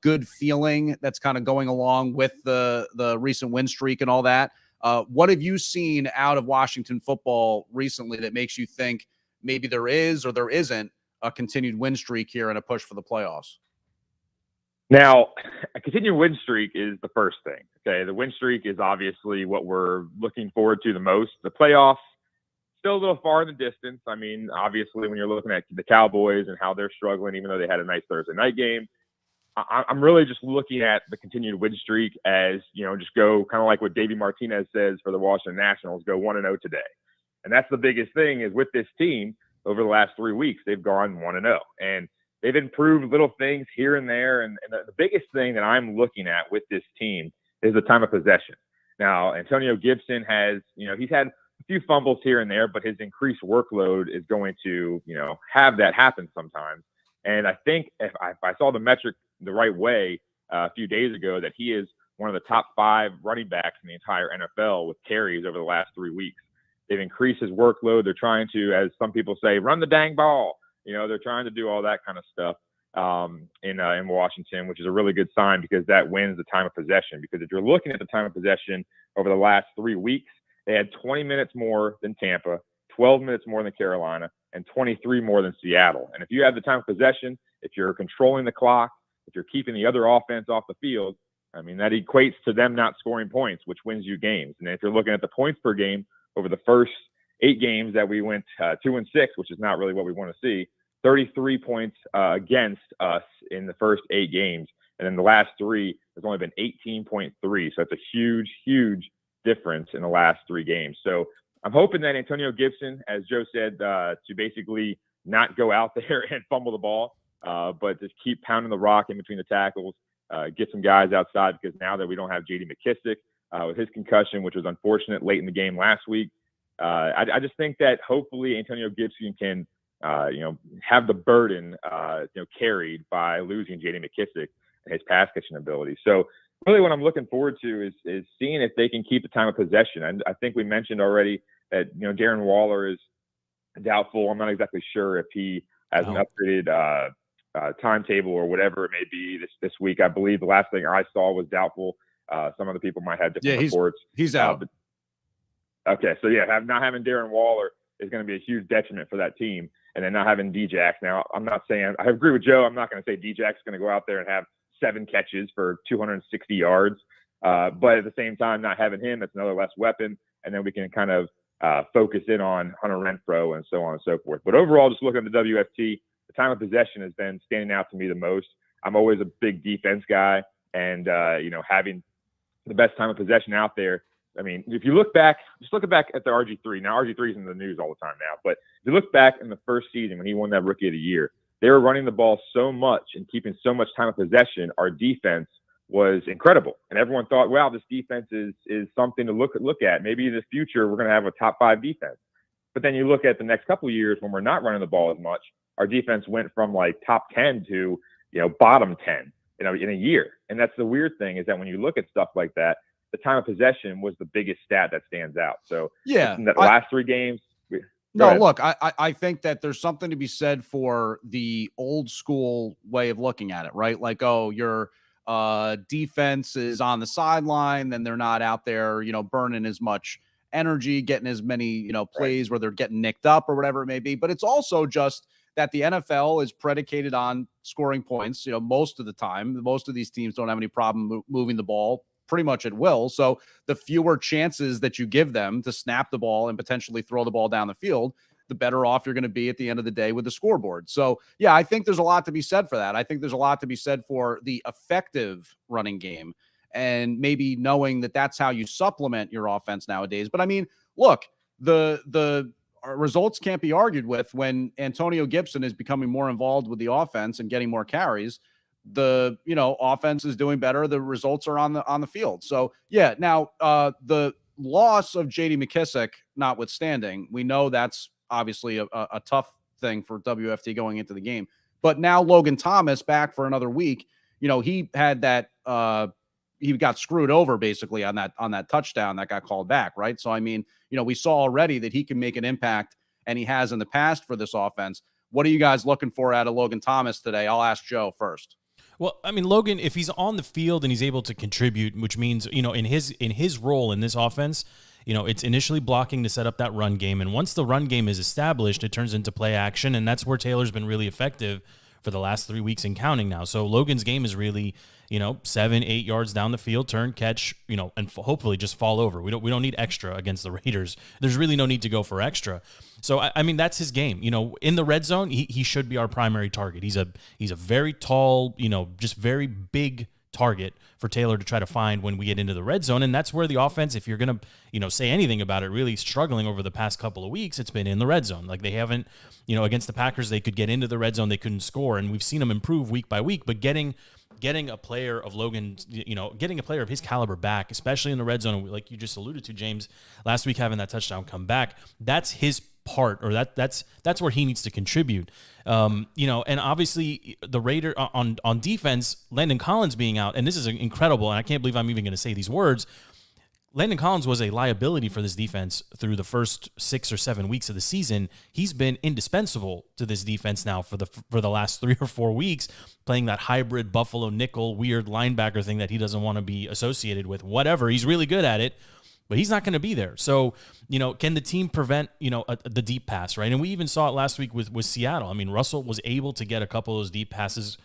A: good feeling that's kind of going along with the recent win streak and all that. What have you seen out of Washington football recently that makes you think maybe there is or there isn't a continued win streak here and a push for the playoffs?
B: Now, a continued win streak is the first thing. Okay, the win streak is obviously what we're looking forward to the most. The playoffs, still a little far in the distance. I mean, obviously, when you're looking at the Cowboys and how they're struggling, even though they had a nice Thursday night game, I'm really just looking at the continued win streak as, just go kind of like what Davey Martinez says for the Washington Nationals, go 1-0 today. And that's the biggest thing is with this team over the last 3 weeks, they've gone 1-0. And they've improved little things here and there. And the biggest thing that I'm looking at with this team is the time of possession. Now, Antonio Gibson has, he's had a few fumbles here and there, but his increased workload is going to, have that happen sometimes. And I think if I saw the metric the right way a few days ago, that he is one of the top 5 running backs in the entire NFL with carries over the last 3 weeks. They've increased his workload. They're trying to, as some people say, run the dang ball. They're trying to do all that kind of stuff in Washington, which is a really good sign because that wins the time of possession. Because if you're looking at the time of possession over the last 3 weeks, they had 20 minutes more than Tampa, 12 minutes more than Carolina, and 23 more than Seattle. And if you have the time of possession, if you're controlling the clock, if you're keeping the other offense off the field, I mean, that equates to them not scoring points, which wins you games. And if you're looking at the points per game over the first 8 games that we went 2-6, which is not really what we want to see, 33 points against us in the first 8 games. And in the last 3, there's only been 18.3. So it's a huge, huge difference in the last 3 games. So I'm hoping that Antonio Gibson, as Joe said, to basically not go out there and fumble the ball, but just keep pounding the rock in between the tackles, get some guys outside, because now that we don't have J.D. McKissick with his concussion, which was unfortunate late in the game last week, I just think that hopefully Antonio Gibson can, have the burden, carried by losing J.D. McKissick and his pass catching ability. So really what I'm looking forward to is seeing if they can keep the time of possession. And I think we mentioned already that, Darren Waller is doubtful. I'm not exactly sure if he has an upgraded timetable or whatever it may be this week. I believe the last thing I saw was doubtful. Some other people might have different reports.
A: He's out.
B: Okay, so not having Darren Waller is going to be a huge detriment for that team, and then not having D-Jax. Now, I'm not saying – I agree with Joe. I'm not going to say D-Jax is going to go out there and have 7 catches for 260 yards. But at the same time, not having him, that's another less weapon, and then we can kind of focus in on Hunter Renfrow and so on and so forth. But overall, just looking at the WFT, the time of possession has been standing out to me the most. I'm always a big defense guy, and having the best time of possession out there. I mean, if you look back, just look back at the RG3. Now, RG3 is in the news all the time now, but if you look back in the first season when he won that Rookie of the Year, they were running the ball so much and keeping so much time of possession. Our defense was incredible, and everyone thought, "Wow, this defense is something to look at. Maybe in the future we're going to have a top 5 defense." But then you look at the next couple of years when we're not running the ball as much, our defense went from like top 10 to bottom 10 in a year. And that's the weird thing, is that when you look at stuff like that, the time of possession was the biggest stat that stands out. So
A: yeah,
B: in the last 3 games,
A: No, look, I think that there's something to be said for the old school way of looking at it, right? Like, oh, your defense is on the sideline, then they're not out there, burning as much energy, getting as many, plays where they're getting nicked up or whatever it may be. But it's also just that the NFL is predicated on scoring points, most of the time. Most of these teams don't have any problem moving the ball pretty much at will. So the fewer chances that you give them to snap the ball and potentially throw the ball down the field, the better off you're going to be at the end of the day with the scoreboard. So, yeah, I think there's a lot to be said for that. I think there's a lot to be said for the effective running game and maybe knowing that that's how you supplement your offense nowadays. But I mean, look, the results can't be argued with when Antonio Gibson is becoming more involved with the offense and getting more carries. The offense is doing better. The results are on the field. So yeah, now the loss of JD McKissick notwithstanding, we know that's obviously a tough thing for WFT going into the game. But now Logan Thomas back for another week. He had that he got screwed over basically on that touchdown that got called back, right? So I mean, we saw already that he can make an impact, and he has in the past for this offense. What are you guys looking for out of Logan Thomas today? I'll ask Joe first.
C: Well, I mean, Logan, if he's on the field and he's able to contribute, which means, in his role in this offense, it's initially blocking to set up that run game. And once the run game is established, it turns into play action. And that's where Taylor's been really effective for the last 3 weeks and counting now. So Logan's game is really, 7-8 yards down the field, turn, catch, and hopefully just fall over. We don't need extra against the Raiders. There's really no need to go for extra. So I mean, that's his game. In the red zone, he should be our primary target. He's a very tall, just very big target for Taylor to try to find when we get into the red zone. And that's where the offense, if you're going to, say anything about it, really struggling over the past couple of weeks, it's been in the red zone. Like they haven't, against the Packers, they could get into the red zone, they couldn't score. And we've seen them improve week by week, but getting a player of Logan's, getting a player of his caliber back, especially in the red zone, like you just alluded to, James, last week having that touchdown come back, that's his part, or that's where he needs to contribute. And obviously the Raider on defense, Landon Collins being out, and this is incredible, and I can't believe I'm even going to say these words. Landon Collins was a liability for this defense through the first 6 or 7 weeks of the season. He's been indispensable to this defense now for the last 3 or 4 weeks, playing that hybrid Buffalo nickel weird linebacker thing that he doesn't want to be associated with. Whatever, he's really good at it, but he's not going to be there. So, can the team prevent, the deep pass, right? And we even saw it last week with Seattle. I mean, Russell was able to get a couple of those deep passes,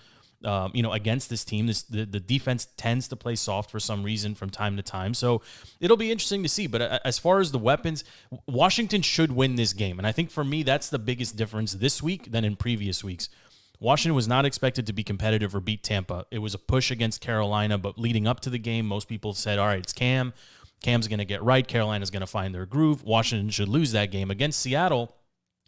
C: against this team. The defense tends to play soft for some reason from time to time. So it'll be interesting to see. But as far as the weapons, Washington should win this game. And I think for me, that's the biggest difference this week than in previous weeks. Washington was not expected to be competitive or beat Tampa. It was a push against Carolina, but leading up to the game, most people said, all right, it's Cam. Cam's going to get right. Carolina's going to find their groove. Washington should lose that game. Against Seattle,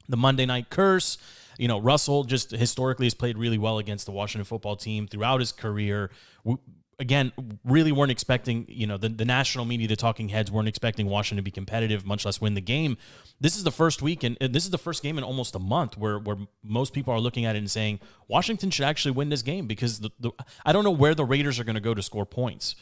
C: the Monday night curse, Russell just historically has played really well against the Washington football team throughout his career. Again, really weren't expecting, the national media, the talking heads weren't expecting Washington to be competitive, much less win the game. This is the first week, and this is the first game in almost a month where most people are looking at it and saying Washington should actually win this game because I don't know where the Raiders are going to go to score points.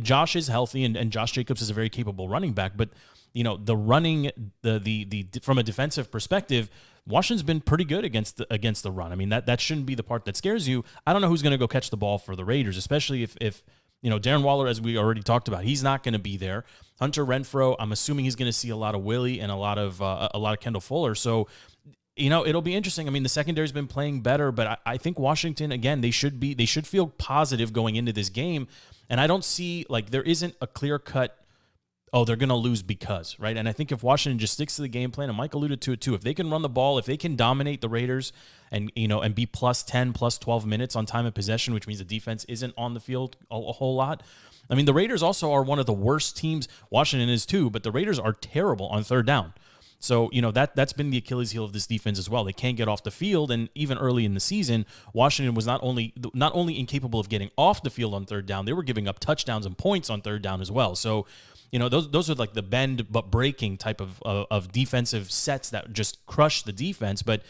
C: Josh is healthy, and Josh Jacobs is a very capable running back, but the running, the from a defensive perspective, Washington's been pretty good against the run. I mean, that shouldn't be the part that scares you. I don't know who's going to go catch the ball for the Raiders, especially if Darren Waller, as we already talked about, he's not going to be there. Hunter Renfrow, I'm assuming he's going to see a lot of Willie and a lot of Kendall Fuller. So, it'll be interesting. I mean, the secondary's been playing better, but I think Washington, again, they should feel positive going into this game. And I don't see, there isn't a clear-cut, they're going to lose because, right? And I think if Washington just sticks to the game plan, and Mike alluded to it too, if they can run the ball, if they can dominate the Raiders and be plus 10, plus 12 minutes on time of possession, which means the defense isn't on the field a whole lot. I mean, the Raiders also are one of the worst teams. Washington is too, but the Raiders are terrible on third down. So, that's been the Achilles heel of this defense as well. They can't get off the field, and even early in the season, Washington was not only incapable of getting off the field on third down, they were giving up touchdowns and points on third down as well. So, those are like the bend but breaking type of defensive sets that just crush the defense. But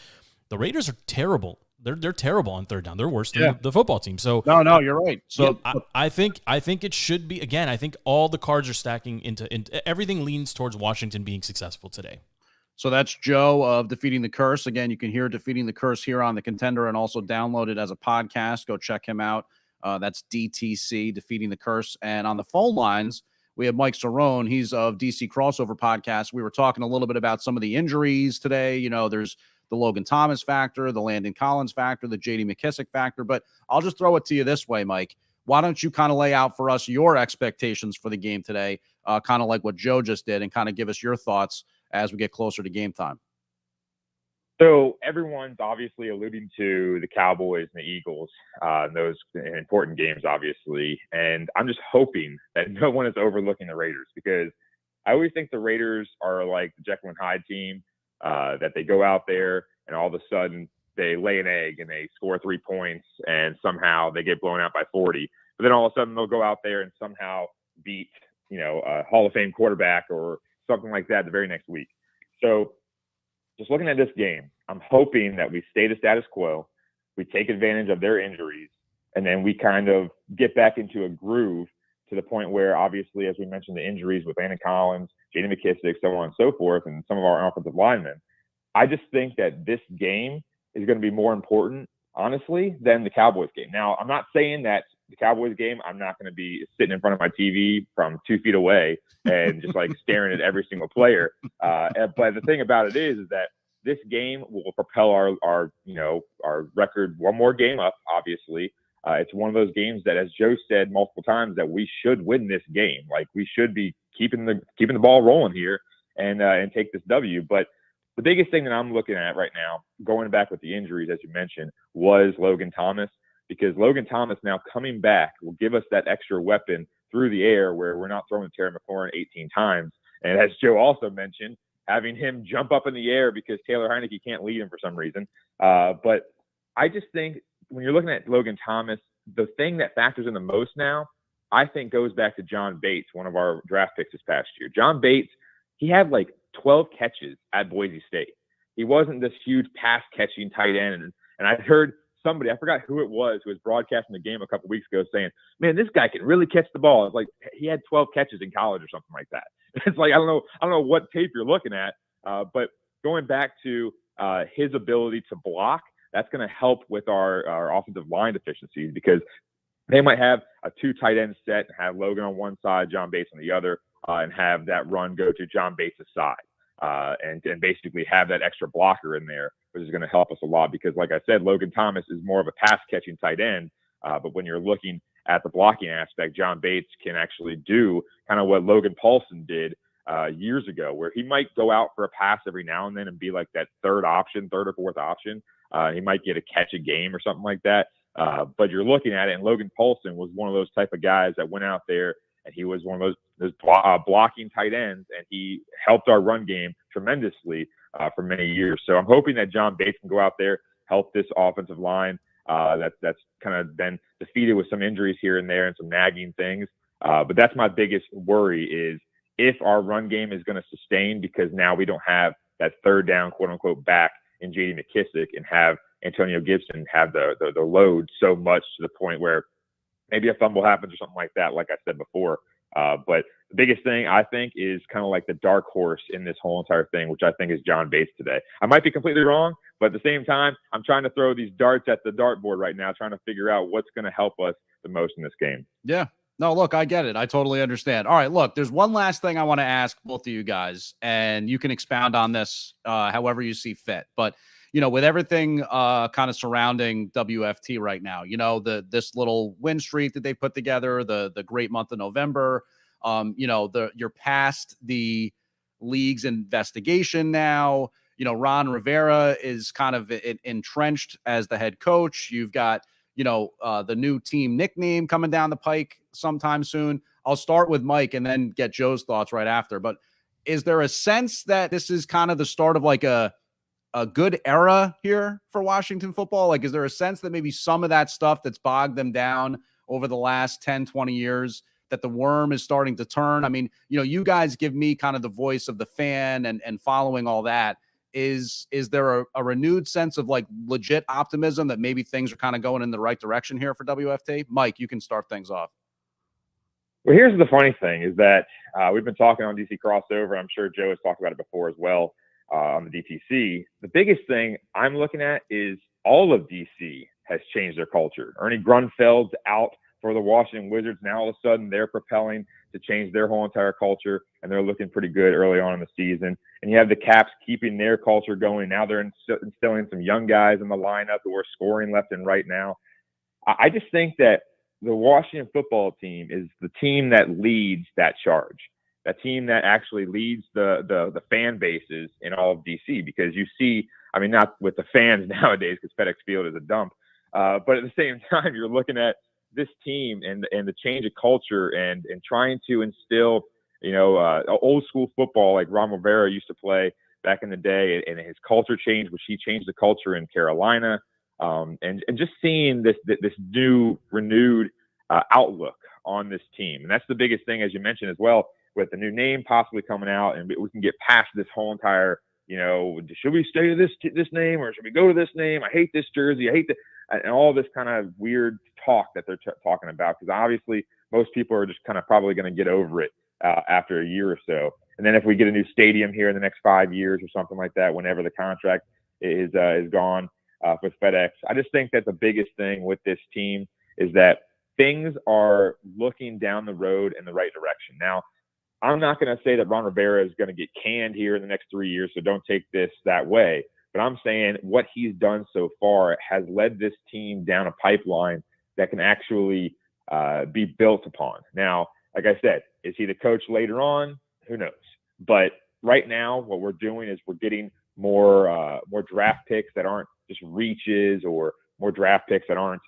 C: the Raiders are terrible. They're terrible on third down. They're worse than the football team. So
A: no, you're right. So
C: I think it should be, again, I think all the cards are stacking into everything leans towards Washington being successful today.
A: So that's Joe of Defeating the Curse. Again, you can hear Defeating the Curse here on the Contender and also download it as a podcast. Go check him out. That's DTC, Defeating the Curse. And on the phone lines, we have Mike Cerrone. He's of DC Crossover Podcast. We were talking a little bit about some of the injuries today. You know, there's the Logan Thomas factor, the Landon Collins factor, the JD McKissick factor. But I'll just throw it to you this way, Mike. Why don't you kind of lay out for us your expectations for the game today, kind of like what Joe just did, and kind of give us your thoughts as we get closer to game time?
D: So everyone's obviously alluding to the Cowboys and the Eagles, those important games, obviously. And I'm just hoping that no one is overlooking the Raiders, because I always think the Raiders are like the Jekyll and Hyde team, that they go out there and all of a sudden they lay an egg and they score 3 points and somehow they get blown out by 40. But then all of a sudden they'll go out there and somehow beat, a Hall of Fame quarterback or something like that the very next week. So just looking at this game, I'm hoping that we stay the status quo, we take advantage of their injuries, and then we kind of get back into a groove to the point where, obviously, as we mentioned, the injuries with Landon Collins, J.D. McKissick, so on and so forth, and some of our offensive linemen. I just think that this game is going to be more important, honestly, than the Cowboys game. Now, I'm not saying that the Cowboys game, I'm not going to be sitting in front of my TV from 2 feet away and just like staring at every single player. But the thing about it is that this game will propel our record one more game up. Obviously, it's one of those games that, as Joe said multiple times, that we should win this game. Like, we should be keeping the ball rolling here and take this W. But the biggest thing that I'm looking at right now, going back with the injuries, as you mentioned, was Logan Thomas. Because Logan Thomas now coming back will give us that extra weapon through the air where we're not throwing Terry McLaurin 18 times. And as Joe also mentioned, having him jump up in the air because Taylor Heineke can't lead him for some reason. But I just think when you're looking at Logan Thomas, the thing that factors in the most now, I think, goes back to John Bates, one of our draft picks this past year. John Bates, he had like 12 catches at Boise State. He wasn't this huge pass catching tight end. And I heard somebody, I forgot who it was, who was broadcasting the game a couple weeks ago saying, man, this guy can really catch the ball. It's like he had 12 catches in college or something like that. It's like, I don't know what tape you're looking at, but going back to his ability to block, that's going to help with our offensive line deficiencies, because they might have a 2 tight end set and have Logan on one side, John Bates on the other, and have that run go to John Bates' side. And basically have that extra blocker in there, which is going to help us a lot, because, like I said, Logan Thomas is more of a pass-catching tight end. But when you're looking at the blocking aspect, John Bates can actually do kind of what Logan Paulson did years ago, where he might go out for a pass every now and then and be like that third or fourth option. He might get a catch a game or something like that. But you're looking at it, and Logan Paulson was one of those type of guys that went out there, and he was one of those blocking tight ends, and he helped our run game tremendously for many years. So I'm hoping that John Bates can go out there, help this offensive line that's kind of been defeated with some injuries here and there and some nagging things. But that's my biggest worry, is if our run game is going to sustain, because now we don't have that third down, quote unquote, back in J.D. McKissick, and have Antonio Gibson have the load so much to the point where maybe a fumble happens or something like that, like I said before. But the biggest thing, I think, is kind of like the dark horse in this whole entire thing, which I think is John Bates today. I might be completely wrong, but at the same time, I'm trying to throw these darts at the dartboard right now, trying to figure out what's going to help us the most in this game.
A: Yeah. No, look, I get it. I totally understand. All right, look, there's one last thing I want to ask both of you guys, and you can expound on this however you see fit. But, with everything kind of surrounding WFT right now, this little win streak that they put together, the great month of November, you're past the league's investigation now. Ron Rivera is kind of entrenched as the head coach. You've got, the new team nickname coming down the pike sometime soon. I'll start with Mike and then get Joe's thoughts right after. But is there a sense that this is kind of the start of like a good era here for Washington football? Like, is there a sense that maybe some of that stuff that's bogged them down over the last 10, 20 years, that the worm is starting to turn? I mean, you guys give me kind of the voice of the fan and following all that. Is there a renewed sense of like legit optimism that maybe things are kind of going in the right direction here for WFT? Mike, you can start things off.
D: Well, here's the funny thing, is that we've been talking on DC Crossover. I'm sure Joe has talked about it before as well. on the DTC. The biggest thing I'm looking at is all of DC has changed their culture. Ernie Grunfeld's out for the Washington Wizards. Now all of a sudden they're propelling to change their whole entire culture, and they're looking pretty good early on in the season. And you have the Caps keeping their culture going. Now they're instilling some young guys in the lineup who are scoring left and right now. I just think that the Washington football team is the team that leads that charge. That team that actually leads the fan bases in all of DC, because you see, I mean, not with the fans nowadays because FedEx Field is a dump, but at the same time, you're looking at this team and the change of culture and trying to instill, old school football like Ron Rivera used to play back in the day, and his culture changed, which he changed the culture in Carolina, and just seeing this new renewed outlook on this team. And that's the biggest thing, as you mentioned as well, with the new name possibly coming out, and we can get past this whole entire, should we stay to this name or should we go to this name? I hate this jersey. I hate and all this kind of weird talk that they're talking about, because obviously most people are just kind of probably going to get over it after a year or so. And then if we get a new stadium here in the next 5 years or something like that, whenever the contract is gone with FedEx, I just think that the biggest thing with this team is that things are looking down the road in the right direction. Now, I'm not going to say that Ron Rivera is going to get canned here in the next 3 years, so don't take this that way. But I'm saying what he's done so far has led this team down a pipeline that can actually be built upon. Now, like I said, is he the coach later on? Who knows? But right now, what we're doing is we're getting more draft picks that aren't just reaches, or more draft picks that aren't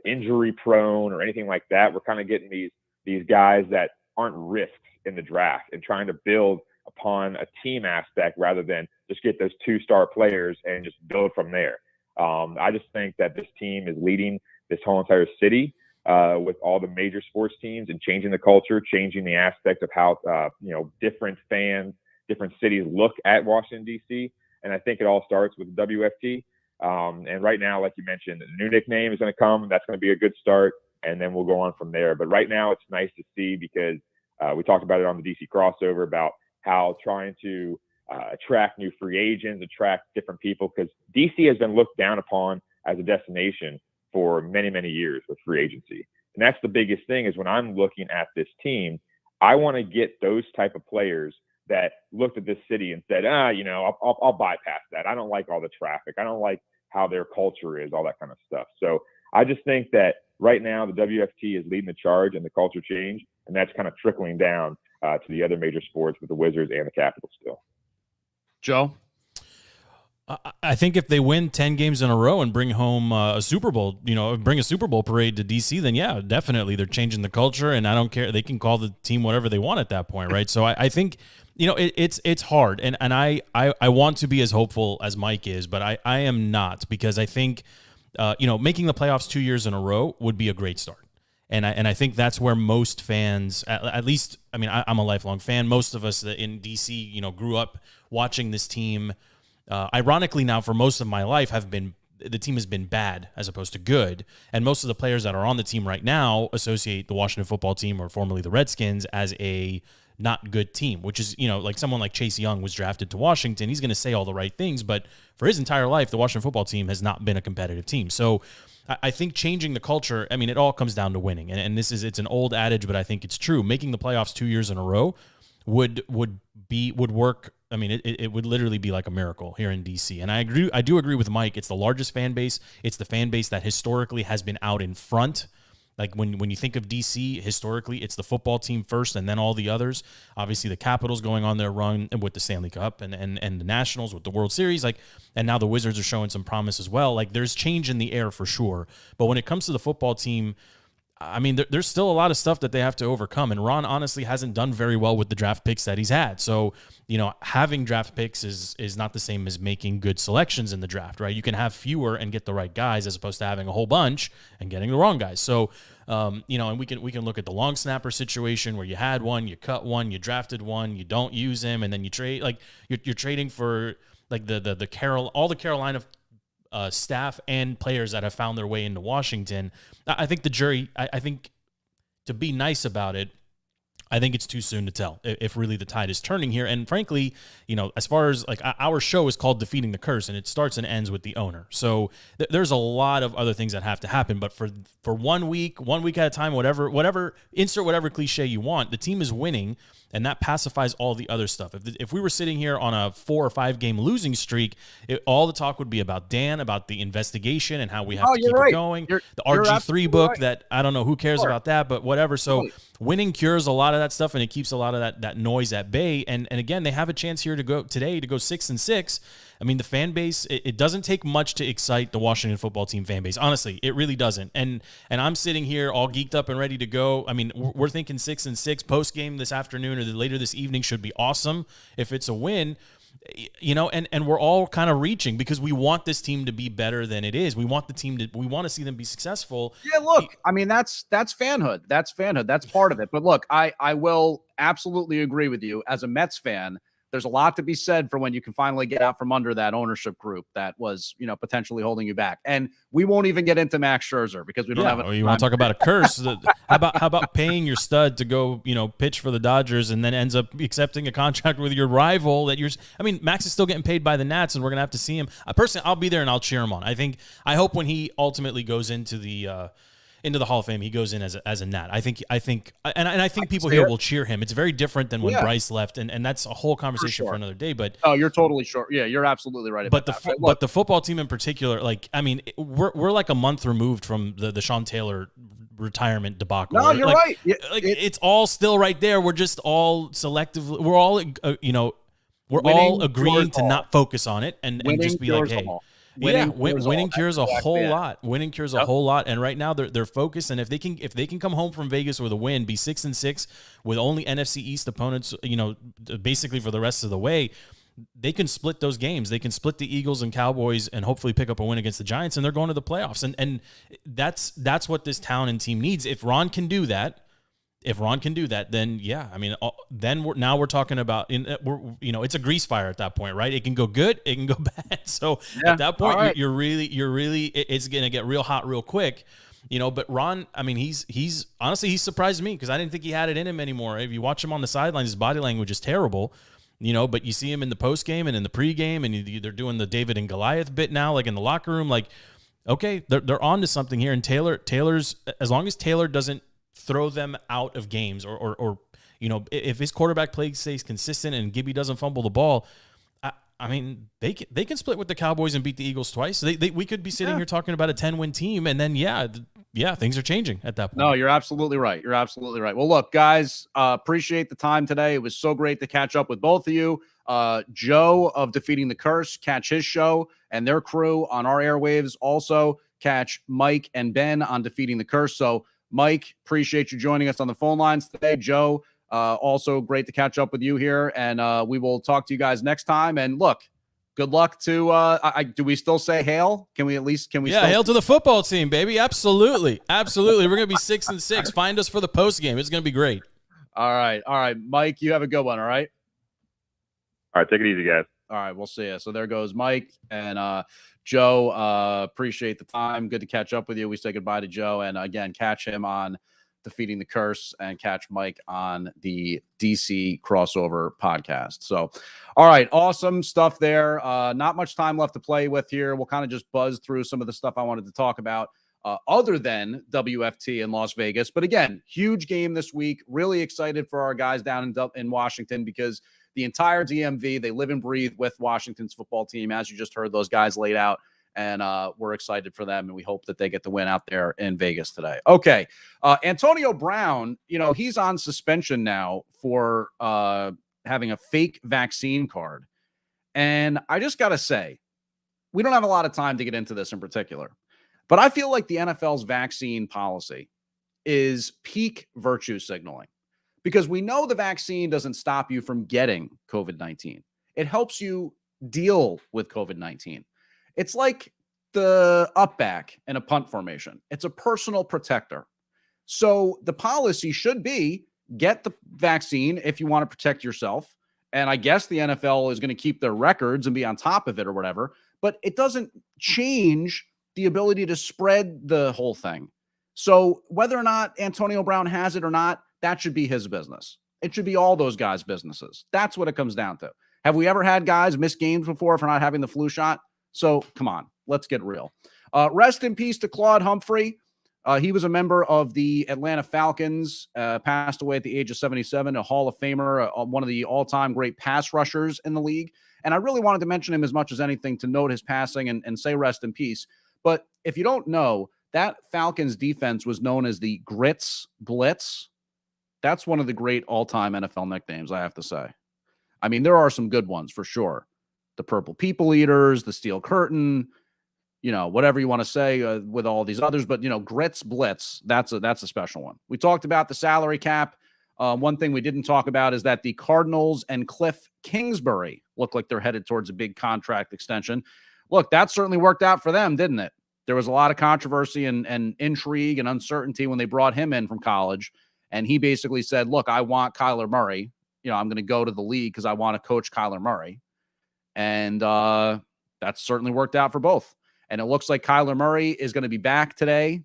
D: injury prone or anything like that. We're kind of getting these guys that aren't risks in the draft and trying to build upon a team aspect rather than just get those 2-star players and just build from there. I just think that this team is leading this whole entire city with all the major sports teams and changing the culture, changing the aspect of how, different fans, different cities look at Washington, D.C. And I think it all starts with WFT. And right now, like you mentioned, the new nickname is going to come. That's going to be a good start. And then we'll go on from there. But right now, it's nice to see, because we talked about it on the DC crossover about how trying to attract new free agents, attract different people, because DC has been looked down upon as a destination for many, many years with free agency. And that's the biggest thing, is when I'm looking at this team, I want to get those type of players that looked at this city and said, I'll bypass that. I don't like all the traffic. I don't like how their culture is, all that kind of stuff. So I just think that right now the WFT is leading the charge and the culture change, and that's kind of trickling down to the other major sports with the Wizards and the Capitals still.
A: Joe?
C: I think if they win 10 games in a row and bring home a Super Bowl, bring a Super Bowl parade to DC, then yeah, definitely they're changing the culture, and I don't care. They can call the team whatever they want at that point, right? So I think, it's hard, and I want to be as hopeful as Mike is, but I am not, because I think, making the playoffs 2 years in a row would be a great start. And I think that's where most fans, at least, I mean, I'm a lifelong fan. Most of us in DC, grew up watching this team. Ironically, now for most of my life, the team has been bad as opposed to good. And most of the players that are on the team right now associate the Washington football team, or formerly the Redskins, as a not good team, which is, like someone like Chase Young was drafted to Washington. He's going to say all the right things, but for his entire life, the Washington football team has not been a competitive team. So I think changing the culture, I mean, it all comes down to winning. And it's an old adage, but I think it's true. Making the playoffs 2 years in a row would work. I mean, it would literally be like a miracle here in DC. And I do agree with Mike. It's the largest fan base. It's the fan base that historically has been out in front. Like when you think of DC, historically, it's the football team first and then all the others. Obviously, the Capitals going on their run with the Stanley Cup and the Nationals with the World Series. And now the Wizards are showing some promise as well. Like, there's change in the air for sure. But when it comes to the football team, I mean, there's still a lot of stuff that they have to overcome. And Ron honestly hasn't done very well with the draft picks that he's had. So, having draft picks is not the same as making good selections in the draft, right? You can have fewer and get the right guys as opposed to having a whole bunch and getting the wrong guys. So, and we can look at the long snapper situation where you had one, you cut one, you drafted one, you don't use him, and then you trade. Like, you're trading for like all the Carolina staff and players that have found their way into Washington. I think the jury, I think, to be nice about it, I think it's too soon to tell if really the tide is turning here. And frankly, as far as like our show is called Defeating the Curse, and it starts and ends with the owner. So there's a lot of other things that have to happen. But for 1 week at a time, whatever, insert whatever cliche you want, the team is winning, and that pacifies all the other stuff. If we were sitting here on a 4 or 5 game losing streak, all the talk would be about Dan, about the investigation and how we have to keep it going. The RG3 book that I don't know who cares about that, but whatever. So winning cures a lot of that stuff, and it keeps a lot of that noise at bay. And again, they have a chance here to go 6-6. I mean, the fan base, it doesn't take much to excite the Washington football team fan base. Honestly, it really doesn't. And I'm sitting here all geeked up and ready to go. I mean, we're thinking 6-6 post game this afternoon or later this evening should be awesome if it's a win. And we're all kind of reaching because we want this team to be better than it is. We want we want to see them be successful.
A: Yeah, look, I mean, that's fanhood. That's fanhood. That's part of it. But look, I will absolutely agree with you. As a Mets fan, there's a lot to be said for when you can finally get out from under that ownership group that was, potentially holding you back. And we won't even get into Max Scherzer because we don't have it.
C: You want to talk about a curse? How about paying your stud to go, pitch for the Dodgers and then ends up accepting a contract with your rival Max is still getting paid by the Nats, and we're going to have to see him. Personally, I'll be there and I'll cheer him on. I hope when he ultimately goes into the Hall of Fame, he goes in as a Nat. I think people here will cheer him. It's very different than when Bryce left, and that's a whole conversation for another day. But
A: you're totally sure. Yeah, you're absolutely right.
C: But the football team in particular, we're like a month removed from the Sean Taylor retirement debacle.
A: No, you're right.
C: It's all still right there. We're just all selectively. We're all all agreeing to not focus on it and just be like, hey. Winning cures a whole lot. Winning cures a whole lot, and right now they're focused. And if they can come home from Vegas with a win, be 6-6 with only NFC East opponents, basically for the rest of the way, they can split those games. They can split the Eagles and Cowboys, and hopefully pick up a win against the Giants, and they're going to the playoffs. And that's what this town and team needs. If Ron can do that. Then then we're talking about it's a grease fire at that point, right? It can go good, it can go bad. So at that point, you're really it's gonna get real hot real quick, But Ron, he's honestly surprised me because I didn't think he had it in him anymore. If you watch him on the sidelines, his body language is terrible. But you see him in the post game and in the pregame, and they're doing the David and Goliath bit now, like in the locker room. Like, okay, they're on to something here. And Taylor's as long as Taylor doesn't throw them out of games or if his quarterback play stays consistent and Gibby doesn't fumble the ball, they can split with the Cowboys and beat the Eagles twice. We could be sitting here talking about a 10-win team, and then things are changing at that point.
A: No, you're absolutely right. Well, look, guys, appreciate the time today. It was so great to catch up with both of you. Joe of Defeating the Curse, catch his show and their crew on our airwaves. Also catch Mike and Ben on Defeating the Curse. So Mike, appreciate you joining us on the phone lines today. Joe, also great to catch up with you here, and we will talk to you guys next time. And look, good luck to do we still say hail? Can we
C: hail to the football team, baby. Absolutely. We're gonna be 6-6. Find us for the post game. It's gonna be great.
A: All right, Mike, you have a good one. All right,
D: take it easy, guys.
A: All right, we'll see you. So there goes Mike and Joe. Appreciate the time. Good to catch up with you. We say goodbye to Joe, and again, catch him on Defeating the Curse and catch Mike on the DC Crossover podcast. So, all right, awesome stuff there. Not much time left to play with here. We'll kind of just buzz through some of the stuff I wanted to talk about other than WFT in Las Vegas. But again, huge game this week. Really excited for our guys down in Washington because the entire DMV, they live and breathe with Washington's football team. As you just heard, those guys laid out, and we're excited for them, and we hope that they get the win out there in Vegas today. Okay, Antonio Brown, he's on suspension now for having a fake vaccine card. And I just got to say, we don't have a lot of time to get into this in particular, but I feel like the NFL's vaccine policy is peak virtue signaling. Because we know the vaccine doesn't stop you from getting COVID-19. It helps you deal with COVID-19. It's like the up back in a punt formation. It's a personal protector. So the policy should be get the vaccine if you want to protect yourself. And I guess the NFL is going to keep their records and be on top of it or whatever. But it doesn't change the ability to spread the whole thing. So whether or not Antonio Brown has it or not, that should be his business. It should be all those guys' businesses. That's what it comes down to. Have we ever had guys miss games before for not having the flu shot? So come on, let's get real. Rest in peace to Claude Humphrey. He was a member of the Atlanta Falcons, passed away at the age of 77, a Hall of Famer, one of the all-time great pass rushers in the league. And I really wanted to mention him as much as anything to note his passing and say rest in peace. But if you don't know, that Falcons defense was known as the Grits Blitz. That's one of the great all-time NFL nicknames, I have to say. I mean, there are some good ones for sure. The Purple People Eaters, the Steel Curtain, whatever you want to say with all these others. But, Grits Blitz, that's a special one. We talked about the salary cap. One thing we didn't talk about is that the Cardinals and Cliff Kingsbury look like they're headed towards a big contract extension. Look, that certainly worked out for them, didn't it? There was a lot of controversy and intrigue and uncertainty when they brought him in from college. And he basically said, look, I want Kyler Murray. I'm going to go to the league because I want to coach Kyler Murray. And that's certainly worked out for both. And it looks like Kyler Murray is going to be back today,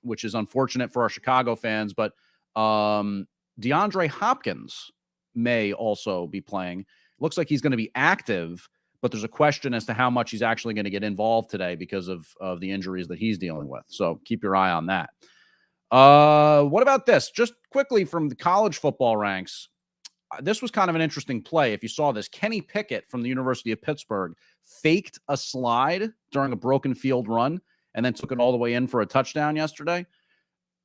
A: which is unfortunate for our Chicago fans. But DeAndre Hopkins may also be playing. Looks like he's going to be active, but there's a question as to how much he's actually going to get involved today because of the injuries that he's dealing with. So keep your eye on that. What about this? Just quickly from the college football ranks, this was kind of an interesting play. If you saw this, Kenny Pickett from the University of Pittsburgh faked a slide during a broken field run and then took it all the way in for a touchdown yesterday.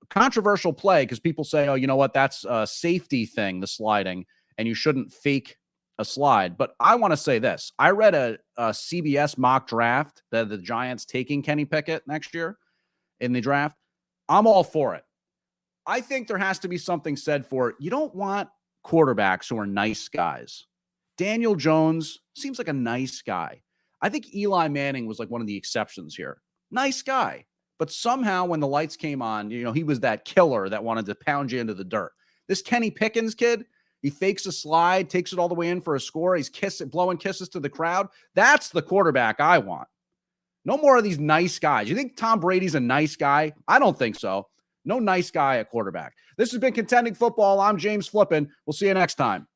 A: Controversial play because people say, oh, you know what? That's a safety thing, the sliding, and you shouldn't fake a slide. But I want to say this. I read a CBS mock draft that the Giants taking Kenny Pickett next year in the draft. I'm all for it. I think there has to be something said for it. You don't want quarterbacks who are nice guys. Daniel Jones seems like a nice guy. I think Eli Manning was like one of the exceptions here. Nice guy. But somehow when the lights came on, he was that killer that wanted to pound you into the dirt. This Kenny Pickens kid, he fakes a slide, takes it all the way in for a score. He's blowing kisses to the crowd. That's the quarterback I want. No more of these nice guys. You think Tom Brady's a nice guy? I don't think so. No nice guy at quarterback. This has been Contending Football. I'm James Flippin. We'll see you next time.